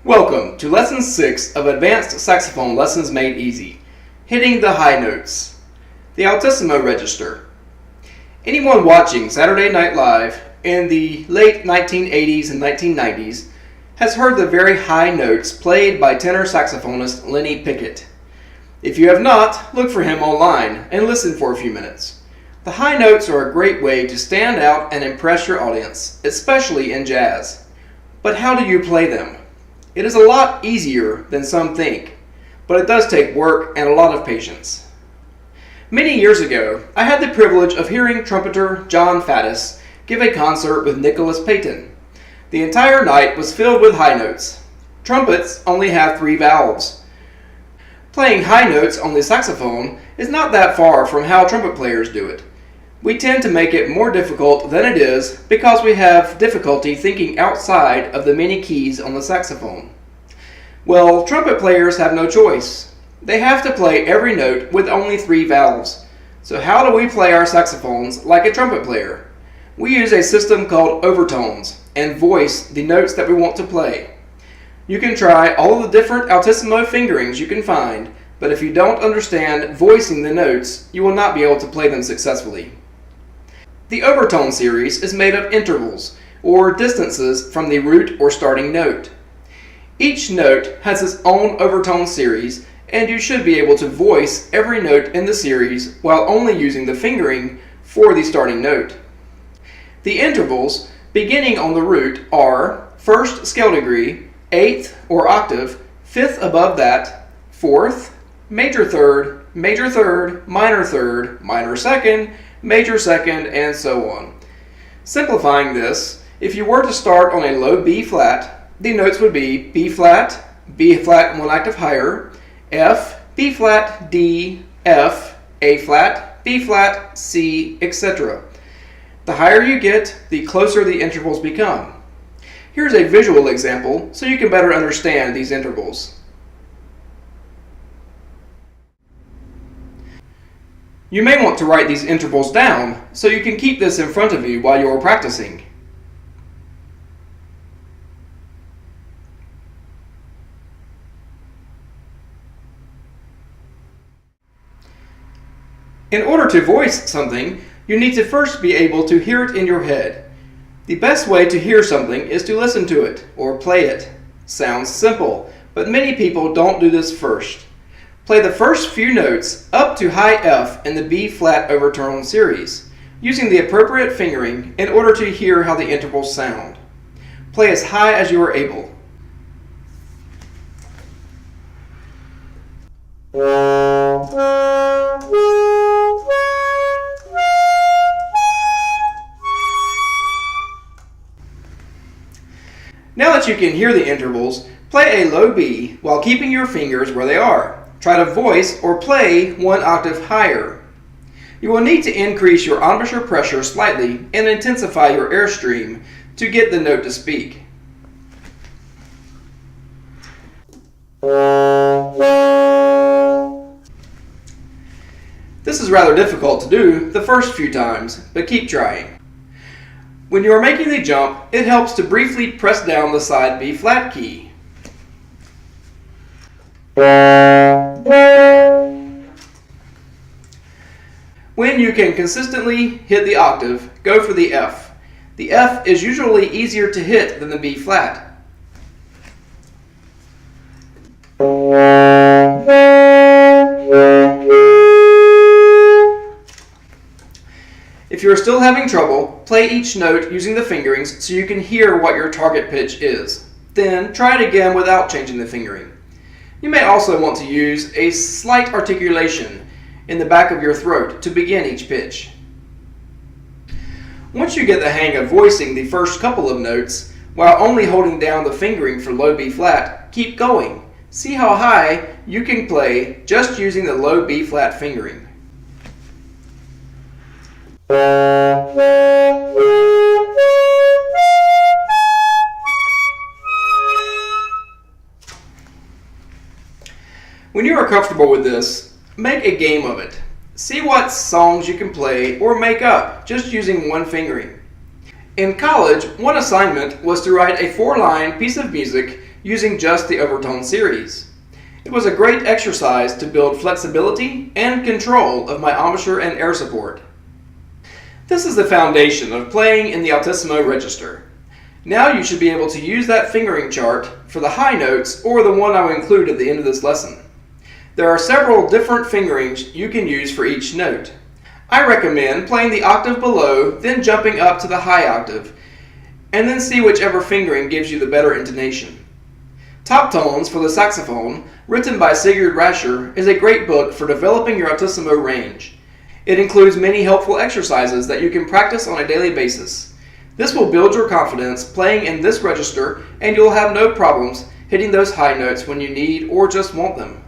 Welcome to Lesson 6 of Advanced Saxophone Lessons Made Easy, hitting the high notes, the Altissimo register. Anyone watching Saturday Night Live in the late 1980s and 1990s has heard the very high notes played by tenor saxophonist Lenny Pickett. If you have not, look for him online and listen for a few minutes. The high notes are a great way to stand out and impress your audience, especially in jazz. But how do you play them? It is a lot easier than some think, but it does take work and a lot of patience. Many years ago, I had the privilege of hearing trumpeter John Faddis give a concert with Nicholas Payton. The entire night was filled with high notes. Trumpets only have 3 valves. Playing high notes on the saxophone is not that far from how trumpet players do it. We tend to make it more difficult than it is because we have difficulty thinking outside of the many keys on the saxophone. Well, trumpet players have no choice. They have to play every note with only 3 valves. So how do we play our saxophones like a trumpet player? We use a system called overtones and voice the notes that we want to play. You can try all of the different altissimo fingerings you can find, but if you don't understand voicing the notes, you will not be able to play them successfully. The overtone series is made of intervals, or distances from the root or starting note. Each note has its own overtone series, and you should be able to voice every note in the series while only using the fingering for the starting note. The intervals, beginning on the root, are 1st scale degree, 8th or octave, 5th above that, 4th, major 3rd, minor 2nd, major 2nd, and so on. Simplifying this, if you were to start on a low B flat, the notes would be B flat 1 octave higher, F, B flat, D, F, A flat, B flat, C, etc. The higher you get, the closer the intervals become. Here's a visual example so you can better understand these intervals. You may want to write these intervals down so you can keep this in front of you while you're practicing. In order to voice something, you need to first be able to hear it in your head. The best way to hear something is to listen to it or play it. Sounds simple, but many people don't do this first. Play the first few notes up to high F in the B flat overtone series, using the appropriate fingering in order to hear how the intervals sound. Play as high as you are able. Now that you can hear the intervals, play a low B while keeping your fingers where they are. Try to voice or play 1 octave higher. You will need to increase your embouchure pressure slightly and intensify your airstream to get the note to speak. This is rather difficult to do the first few times, but keep trying. When you are making the jump, it helps to briefly press down the side B flat key. When you can consistently hit the octave, go for the F. The F is usually easier to hit than the B flat. If you are still having trouble, play each note using the fingerings so you can hear what your target pitch is. Then try it again without changing the fingering. You may also want to use a slight articulation in the back of your throat to begin each pitch. Once you get the hang of voicing the first couple of notes, while only holding down the fingering for low B flat, keep going. See how high you can play just using the low B flat fingering. When you are comfortable with this, make a game of it. See what songs you can play or make up just using one fingering. In college, one assignment was to write a 4-line piece of music using just the overtone series. It was a great exercise to build flexibility and control of my embouchure and air support. This is the foundation of playing in the Altissimo register. Now you should be able to use that fingering chart for the high notes or the one I will include at the end of this lesson. There are several different fingerings you can use for each note. I recommend playing the octave below, then jumping up to the high octave, and then see whichever fingering gives you the better intonation. Top Tones for the Saxophone, written by Sigurd Rascher, is a great book for developing your Altissimo range. It includes many helpful exercises that you can practice on a daily basis. This will build your confidence playing in this register, and you'll have no problems hitting those high notes when you need or just want them.